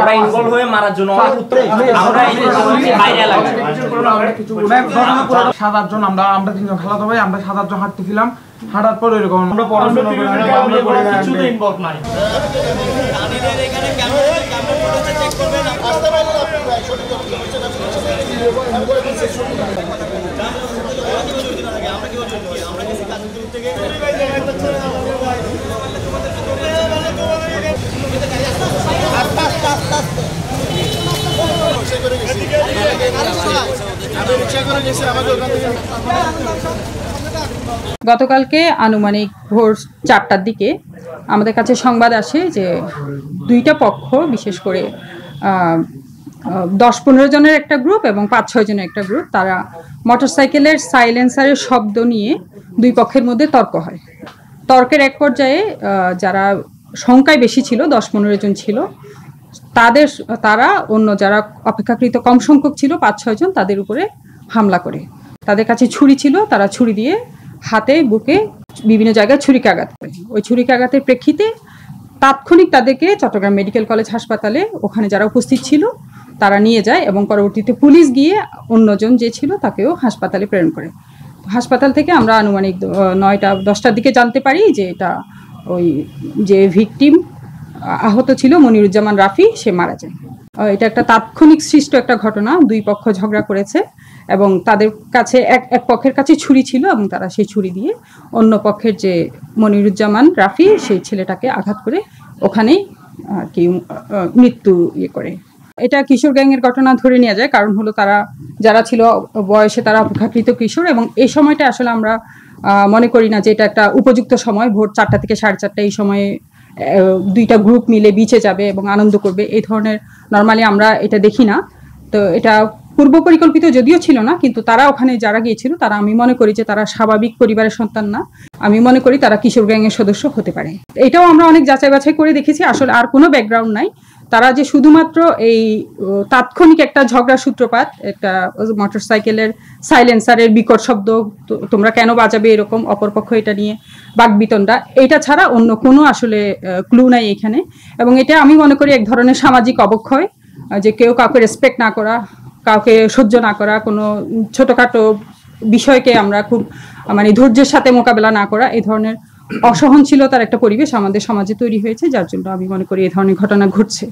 ওরা ইনভলভ হয়ে মারার জন্য আমরা বাইরে লাগছে 7-8 জন আমরা 3 জন খালাতো ভাই আমরা 7-8 জন হাঁটতেছিলাম হাঁটার পর এরকম আমরা পড়াশোনা করে কিছুতে ইনভলভ নাই এখানে ক্যামেরা ফুটেজে চেক করবেন আসতে পারলে আপনি সঠিক আমরা কি বলছি আমরা কিছু কাজ করতে গিয়ে গতকালকে আনুমানিক ভোর 4টার দিকে আমাদের কাছে সংবাদ আসে যে দুইটা পক্ষ, বিশেষ করে 10-15 জনের একটা গ্রুপ এবং 5-6 জনের একটা গ্রুপ, তারা মোটরসাইকেলের সাইলেন্সারের শব্দ নিয়ে দুই পক্ষের মধ্যে তর্ক হয়। তর্কের এক পর্যায়ে যারা সংখ্যায় বেশি ছিল, 10-15 জন ছিল, তারা অন্য যারা অপেক্ষাকৃত কম সংখ্যক ছিল 5-6 জন, তাদের উপরে হামলা করে। তাদের কাছে ছুরি ছিল, তারা ছুরি দিয়ে হাতে বুকে বিভিন্ন জায়গায় ছুরিকাঘাত করে। ওই ছুরিকাঘাতের প্রেক্ষিতে তাৎক্ষণিক তাদেরকে চট্টগ্রাম মেডিকেল কলেজ হাসপাতালে, ওখানে যারা উপস্থিত ছিল তারা নিয়ে যায় এবং পরবর্তীতে পুলিশ গিয়ে অন্যজন যে ছিল তাকেও হাসপাতালে প্রেরণ করে। হাসপাতাল থেকে আমরা আনুমানিক 9টা-10টার দিকে জানতে পারি যে এটা ওই যে ভিকটিম আহত ছিল মনিরুজ্জামান রাফি, সে মারা যায়। এটা একটা তাৎক্ষণিক সৃষ্ট একটা ঘটনা। দুই পক্ষ ঝগড়া করেছে এবং তাদের কাছে এক পক্ষের কাছে ছুরি ছিল এবং তারা সেই ছুরি দিয়ে অন্য পক্ষের যে মনিরুজ্জামান রাফি, সেই ছেলেটাকে আঘাত করে ওখানেই কি মৃত্যু করে। এটা কিশোর গ্যাংয়ের ঘটনা ধরে নেওয়া যায়, কারণ হলো তারা যারা ছিল বয়সে তারা অপেক্ষাকৃত কিশোর, এবং এই সময়টা আসলে আমরা মনে করি না যে এটা একটা উপযুক্ত সময়। ভোর 4টা থেকে 4:30 এই সময়ে দুইটা গ্রুপ মিলে বিচে যাবে এবং আনন্দ করবে, এই ধরনের নর্মালি আমরা এটা দেখি না। তো এটা পূর্ব পরিকল্পিত যদিও ছিল না, কিন্তু তারা ওখানে যারা গিয়েছিল তারা, আমি মনে করি যে তারা স্বাভাবিক পরিবারের সন্তান না, আমি মনে করি তারা কিশোর গ্যাংয়ের সদস্য হতে পারে। এটাও আমরা অনেক যাচাই বাছাই করে দেখেছি, আসলে আর কোনো ব্যাকগ্রাউন্ড নাই। তারা যে শুধুমাত্র এই তাৎক্ষণিক একটা ঝগড়ার সূত্রপাত, একটা মোটরসাইকেলের সাইলেন্সারের বিকট শব্দ, তোমরা কেন বাজাবে, এরকম অপরপক্ষ এটা নিয়ে বাকবিতণ্ডা, এটা ছাড়া অন্য কোনো আসলে ক্লু নাই এখানে। এবং এটা আমি মনে করি এক ধরনের সামাজিক অবক্ষয়, যে কেউ কাউকে রেসপেক্ট না করা, কাউকে সহ্য না করা, কোনো ছোটোখাটো বিষয়কে আমরা খুব ধৈর্যের সাথে মোকাবেলা না করা, এই ধরনের অসহনশীলতার একটা পরিবেশ আমাদের সমাজে তৈরি হয়েছে, যার জন্য আমি মনে করি এই ধরনের ঘটনা ঘটছে।